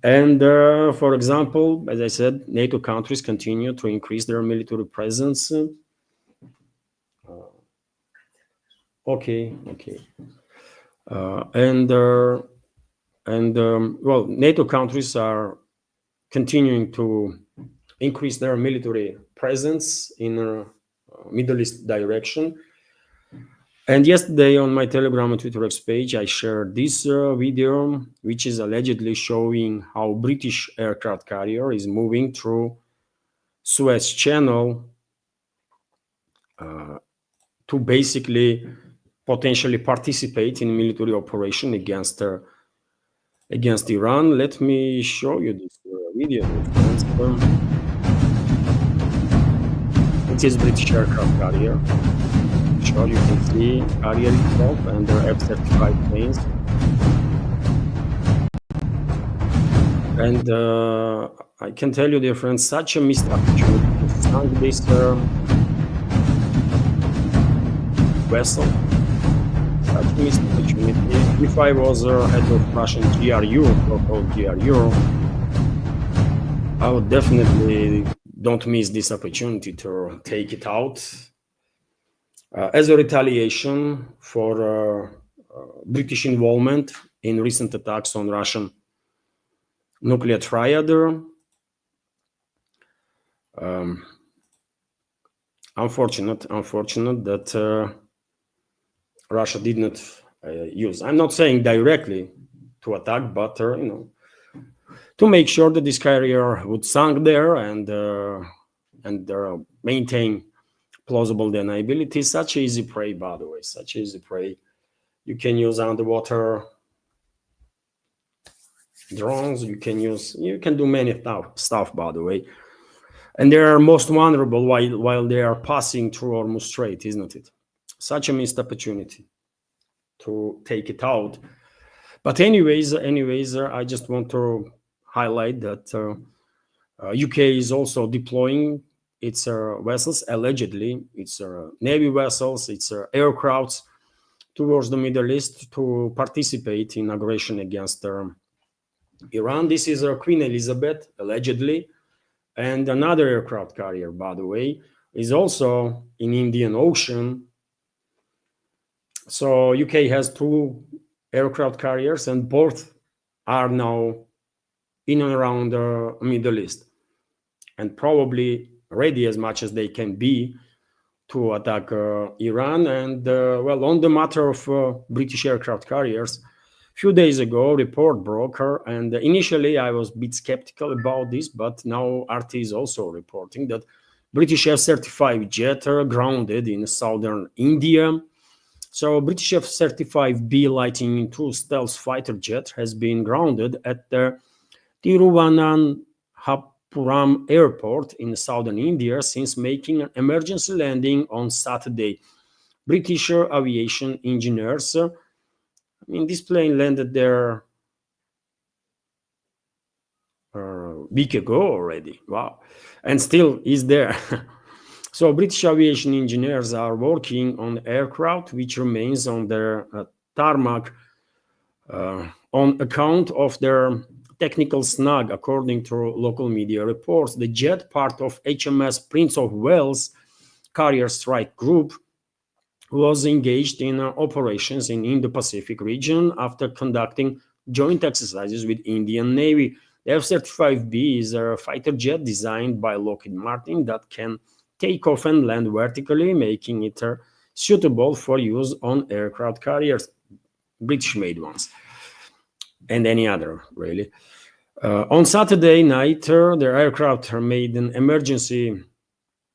And for example, as I said, NATO countries continue to increase their military presence. Okay, okay. And well, NATO countries are continuing to increase their military presence in Middle East direction. And yesterday on my Telegram and Twitter X page, I shared this video, which is allegedly showing how British aircraft carrier is moving through Suez Channel to basically potentially participate in military operation against Iran. Let me show you this video, my friends. It is British aircraft carrier. Sure, you can see carrier itself and their F-35 planes. And I can tell you, dear friends, such a missed opportunity to sunk this vessel. Such a missed opportunity. If I was head of Russian GRU, so-called GRU, I would definitely don't miss this opportunity to take it out as a retaliation for British involvement in recent attacks on Russian nuclear triad. Unfortunate that Russia did not use. I'm not saying directly to attack, but to make sure that this carrier would sink there and maintain plausible deniability. Such easy prey, by the way. Such easy prey. You can use underwater drones. You can do many stuff, by the way. And they are most vulnerable while they are passing through Hormuz Strait, isn't it? Such a missed opportunity to take it out. But anyways, I just want to highlight that UK is also deploying its vessels, allegedly, its Navy vessels, its aircrafts towards the Middle East to participate in aggression against Iran. This is Queen Elizabeth, allegedly, and another aircraft carrier, by the way, is also in Indian Ocean. So UK has 2 aircraft carriers, and both are now in and around the Middle East, and probably ready as much as they can be to attack Iran. And well, on the matter of British aircraft carriers, a few days ago, a report broke, and initially I was a bit skeptical about this, but now RT is also reporting that British F-35 jet are grounded in southern India. So British F-35B Lightning II stealth fighter jet has been grounded at the Tiruvananthapuram airport in southern India since making an emergency landing on Saturday. British aviation engineers, this plane landed there a week ago already. Wow. And still is there. So British aviation engineers are working on aircraft which remains on their tarmac on account of their technical snag, according to local media reports. The jet, part of HMS Prince of Wales Carrier Strike Group, was engaged in operations in Indo-Pacific region after conducting joint exercises with Indian Navy. The F-35B is a fighter jet designed by Lockheed Martin that can take off and land vertically, making it suitable for use on aircraft carriers, British-made ones, and any other, really. On Saturday night, their aircraft made an emergency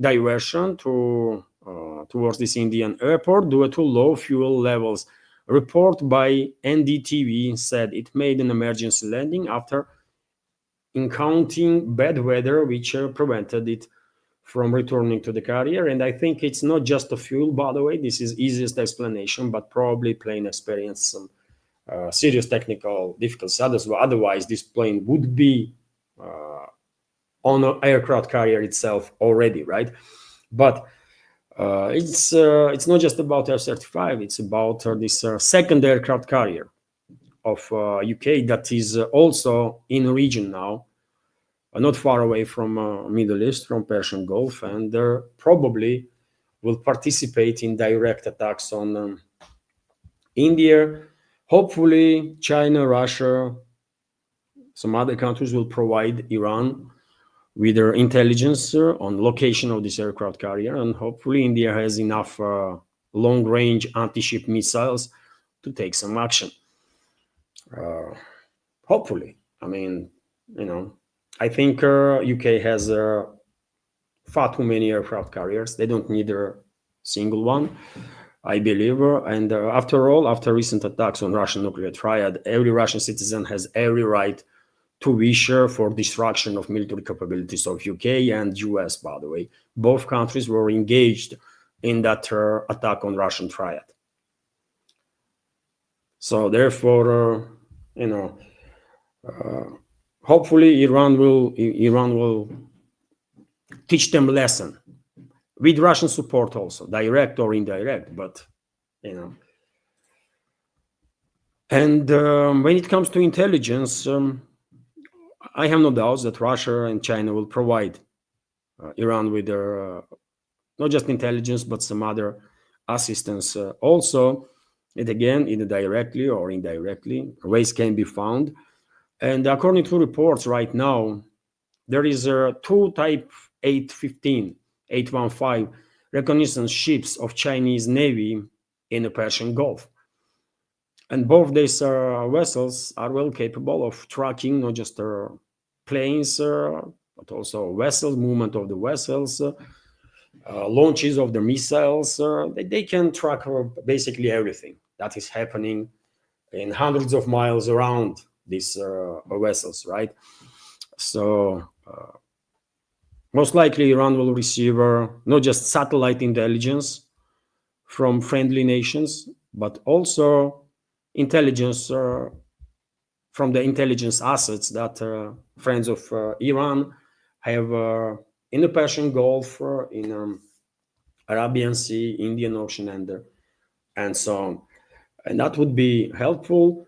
diversion towards this Indian airport due to low fuel levels. A report by NDTV said it made an emergency landing after encountering bad weather, which prevented it from returning to the carrier. And I think it's not just the fuel, by the way. This is easiest explanation, but probably plane experienced some serious technical difficulties. Otherwise, this plane would be on an aircraft carrier itself already, right? But it's not just about F-35. It's about this second aircraft carrier, of UK that is also in the region now, not far away from Middle East, from Persian Gulf, and probably will participate in direct attacks on India. Hopefully, China, Russia, some other countries will provide Iran with their intelligence on location of this aircraft carrier, and hopefully India has enough long-range anti-ship missiles to take some action. Hopefully, I mean, I think UK has far too many aircraft carriers. They don't need a single one, I believe. And after all, after recent attacks on Russian nuclear triad, every Russian citizen has every right to wish for destruction of military capabilities of UK and US, by the way. Both countries were engaged in that attack on Russian triad. So therefore, hopefully Iran will teach them a lesson with Russian support also, direct or indirect, but And when it comes to intelligence, I have no doubts that Russia and China will provide Iran with their not just intelligence, but some other assistance also. And again, either directly or indirectly, ways can be found. And according to reports right now, there is two Type 815, 815 reconnaissance ships of Chinese Navy in the Persian Gulf. And both these vessels are well capable of tracking not just planes, but also vessels, movement of the vessels, launches of the missiles. They can track basically everything that is happening in hundreds of miles around these vessels, right? So most likely Iran will receive not just satellite intelligence from friendly nations, but also intelligence from the intelligence assets that friends of Iran have in the Persian Gulf, in Arabian Sea, Indian Ocean, and so on. And that would be helpful.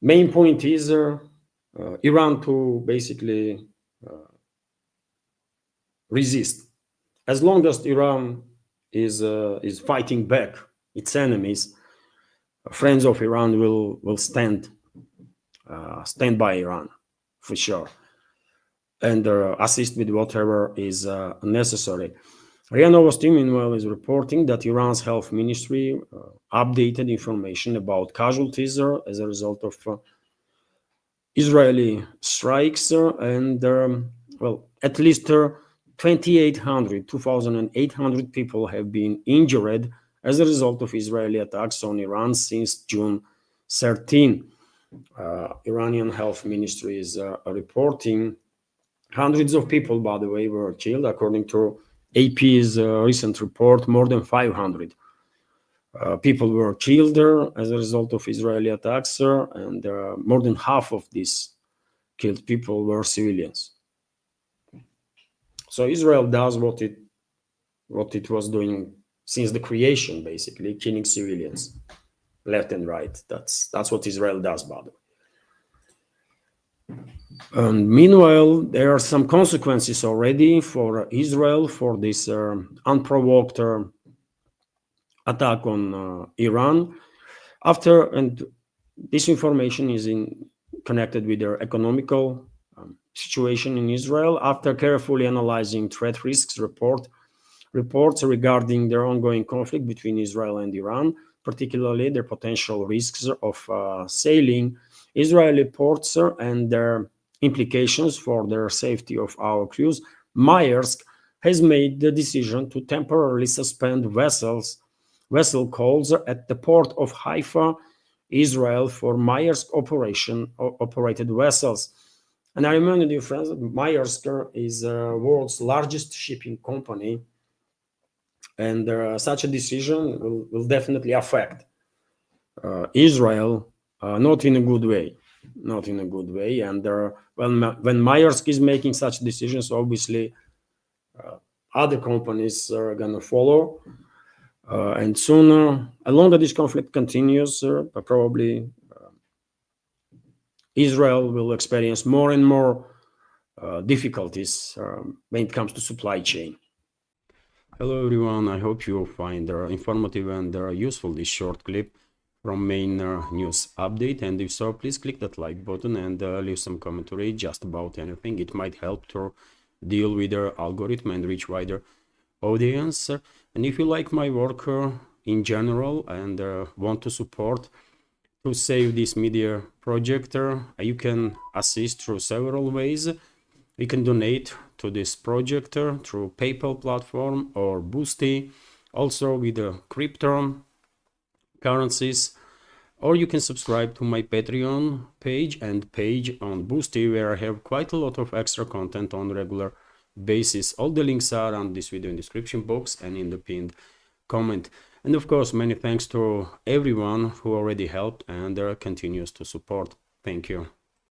Main point is Iran to basically resist. As long as Iran is fighting back its enemies, friends of Iran will stand by Iran for sure, and assist with whatever is necessary. RIA Novosti, meanwhile, is reporting that Iran's health ministry updated information about casualties as a result of Israeli strikes, and at least 2,800 people have been injured as a result of Israeli attacks on Iran since June 13. Iranian health ministry is reporting hundreds of people, by the way, were killed. According to AP's recent report, more than 500 people were killed as a result of Israeli attacks, and more than half of these killed people were civilians. So Israel does what it was doing since the creation, basically, killing civilians left and right. That's what Israel does, by the way. And meanwhile, there are some consequences already for Israel for this unprovoked attack on Iran. And this information is connected with their economical situation in Israel. After carefully analyzing threat risks reports regarding their ongoing conflict between Israel and Iran, particularly their potential risks of sailing Israeli ports and their implications for their safety of our crews, Maersk has made the decision to temporarily suspend vessel calls at the port of Haifa, Israel, for Maersk operated vessels. And I remind you, friends, that Maersk is the world's largest shipping company, and such a decision will definitely affect Israel, not in a good way. And when Maersk is making such decisions, obviously other companies are going to follow. And sooner, the longer this conflict continues, probably Israel will experience more and more difficulties when it comes to supply chain. Hello everyone, I hope you find informative and useful this short clip from main news update, and if so, please click that like button and leave some commentary just about anything. It might help to deal with the algorithm and reach wider audience. And if you like my work in general and want to support to save this media project, you can assist through several ways. You can donate to this project through PayPal platform or Boosty, also with the crypto currencies, or you can subscribe to my Patreon page and page on Boosty, where I have quite a lot of extra content on regular basis. All the links are on this video in description box and in the pinned comment. And of course, many thanks to everyone who already helped and continues to support. Thank you.